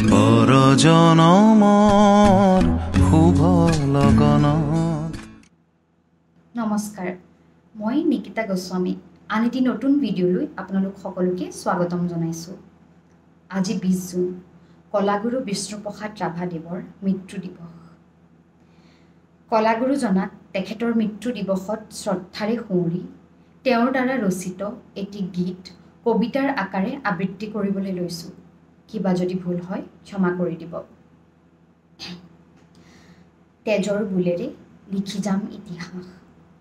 পৰজনমৰ শুভ লগনত। নমস্কাৰ, মই নিকিতা গোস্বামী আন এটি নতুন ভিডিঅ'লৈ আপোনালোক সকলোকে স্বাগতম জনাইছোঁ। আজি 20 জুন কলাগুৰু বিষ্ণুপ্ৰসাদ ৰাভাদেৱৰ মৃত্যু দিৱস। কলাগুৰুজনাক তেখেতৰ মৃত্যু দিৱসত শ্ৰদ্ধাৰে সুঁৱৰি তেওঁৰ দ্বাৰা ৰচিত এটি গীত কবিতাৰ আকাৰে আবৃত্তি কৰিবলৈ লৈছোঁ। কিবা যদি ভুল হয় ক্ষমা কৰি দিব। তেজৰ বুলেৰে লিখি যাম ইতিহাস।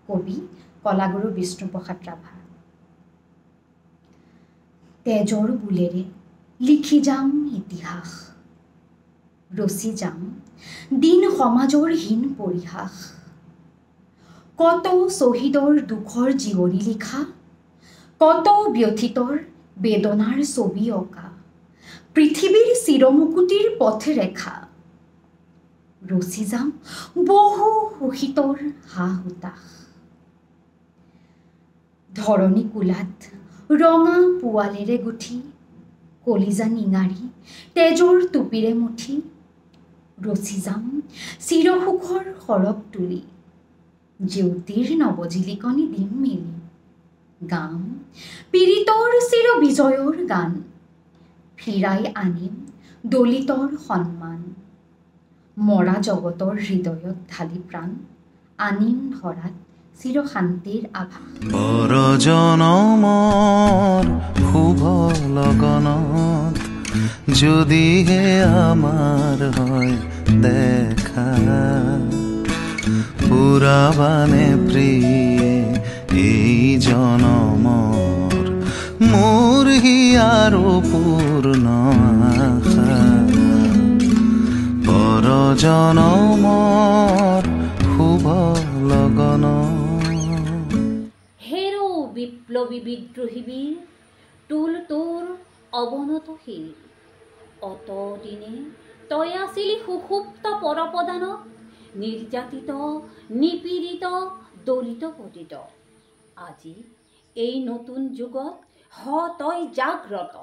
কবি কলাগুৰু বিষ্ণুপ্ৰসাদ ৰাভা। তেজৰ বুলেৰে লিখি যাম ইতিহাস, ৰচি যাম দিন সমাজৰ হীন পৰিহাস। কত শ্বহীদৰ দুখৰ জীৱনী লিখা, কত ব্যথিতৰ বেদনাৰ ছবি অঁকা। পৃথিৱীৰ চিৰমুকুতিৰ পথে ৰেখা, ৰচি যাম বহু শোষিতৰ হা হুতাশ। ধৰণী কোলাত ৰঙা পোৱালেৰে গুঠি, কলিজা নিঙাৰি তেজৰ টুপিৰে মুঠি। ৰচি যাম চিৰসুখৰ সৰগ তুলি, জেউতিৰ নৱজিলিকনি দিম মেলি। গাম পীড়িতৰ চিৰ বিজয়ৰ গান, ফিৰাই আনিম দলিতৰ সন্মান। মৰা জগতৰ হৃদয়ত ঢালি প্ৰাণ, আনিম ধৰাত চিৰ শান্তিৰ আভা। পৰজনমৰ শুভ লগনত যদিহে আমাৰ হয় দেখা, পুৰাবানে প্ৰিয়ে এই জনমৰ মোৰ হিয়াৰো পূৰ্ণ আশা। পৰজনমৰ শুভ লগনত। হেৰো বিপ্লৱী বিদ্ৰোহী বীৰ, তোল তোৰ অৱনত শিৰ। অতদিনে তই আছিলি সুষুপ্ত পৰপদানত, নিৰ্যাতিত নিপীড়িত দলিত পতিত। আজি এই নতুন যুগত তই জাগ্ৰত।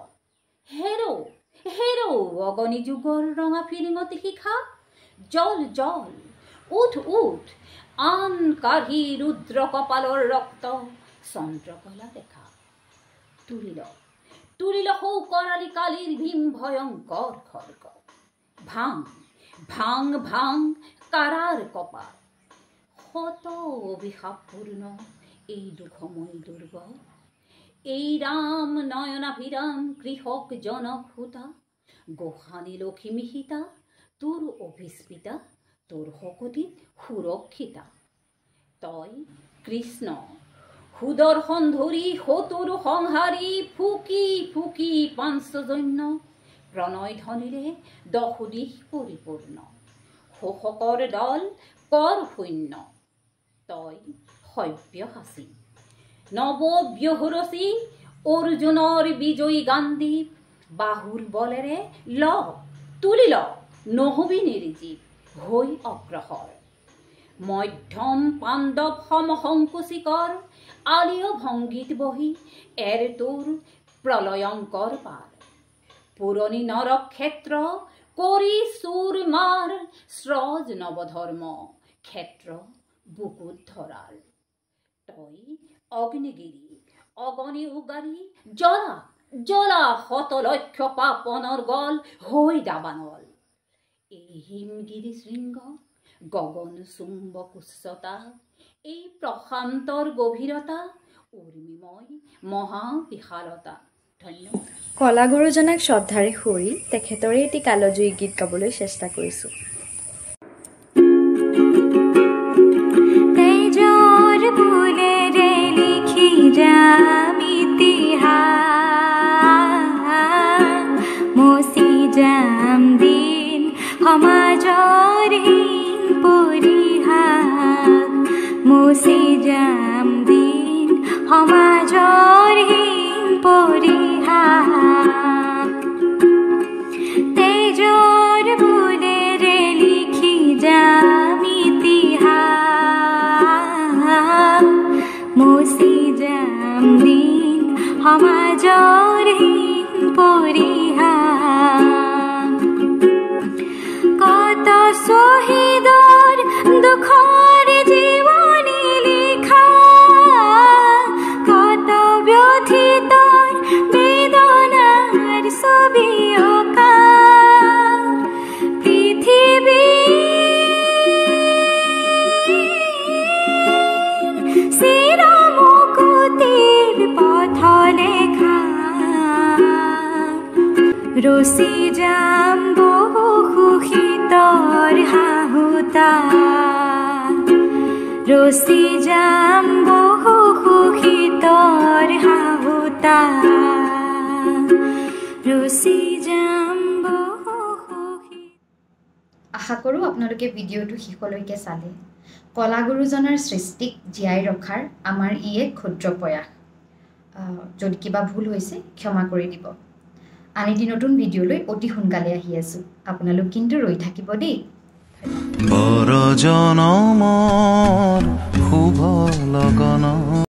হেৰো হেৰো অগণি যুগৰ ৰঙা ফিৰিঙতি শিখা। জল জল উঠ উঠ আন কাঢ়ি ৰুদ্ৰ কপালৰ ৰক্ত চন্দ্ৰকলা দেখা। তুলিল তুলিল সৌকৰালি কালিৰ ভীম ভয়ংকৰ খৰ্গ। ভাং ভাং ভাং কাৰাৰ কপাল, শত অভিশাপপূৰ্ণ এই দুখময়ী দুৰ্গ। এই ৰাম নয়নাভিৰাম কৃষক জনক হোতা, গোসানী লক্ষ্মী সীতা তোৰ অভিস্মিতা, তোৰ শকতিত সুৰক্ষিতা। তই কৃষ্ণ সুদৰ্শন ধৰি শতুৰ সংহাৰী, ফুকি ফুকি পাঞ্চজন্য প্ৰণয় ধ্বনিৰে দশোদিশ পৰিপূৰ্ণ। শোষকৰ দল কৰ শূন্য, তই সব্যসাচী নৱব্যহুৰচী। অৰ্জুনৰ বিজয়ী গাণ্ডীৱ বাহুৰ বলেৰে ল তুলিল নহবি নিৰ্জীৱ হৈ অগ্ৰসৰ। মধ্যম পাণ্ডৱ সমসংকুচিকৰ, আলীয় ভংগীত বহি এৰ তোৰ প্ৰলয়ংকৰ পাৰ। পুৰণি নৰক্ষেত্ৰ কৰি চুৰ মাৰ, স্ৰজ নৱধৰ্ম ক্ষেত্ৰ বুকুত ধৰাৰ। তই অগ্নিগিৰি অগণি উগাৰি, জ্বলা জ্বলা শতলক্ষ পাপনৰ গল হৈ দাবানল। এই হিমগিৰি শৃংগ গগন চুম্বক উচ্চতা, এই প্ৰশান্তৰ গভীৰতা উৰ্মিময় মহা বিশালতা। ধন্যবাদ। কলাগুৰুজনাক শ্ৰদ্ধাৰে সুঁৱৰি তেখেতৰে এটি কালজয়ী গীত গাবলৈ চেষ্টা কৰিছোঁ। তেজৰ বুলেৰে লিখি যাম ইতিহাস, মচি যাম দিন সমাজৰ হীন পৰিহাস। মচি যাম দিন সমাজৰ হীন পৰিহাস। তেজৰ বুলেৰে লিখি যাম ইতিহাস, মচি যাম দিন সমাজৰ হীন পৰিহাস। যাম বহু সুখীতৰ হাহুতা ৰচি যাম বহু সুখীতৰ হাহুতা ৰচি যাম বহু সুখী। আশা কৰোঁ আপোনালোকে ভিডিঅ'টো শেষলৈকে চালে। কলাগুৰুজনাৰ সৃষ্টিক জীয়াই ৰখাৰ আমাৰ ই এক ক্ষুদ্ৰ প্ৰয়াস। যদি কিবা ভুল হৈছে ক্ষমা কৰি দিব। আন এটি নতুন ভিডিঅ'লৈ অতি সোনকালে আহি আছোঁ। আপোনালোক কিন্তু ৰৈ থাকিব দেই। বৰ জনমৰ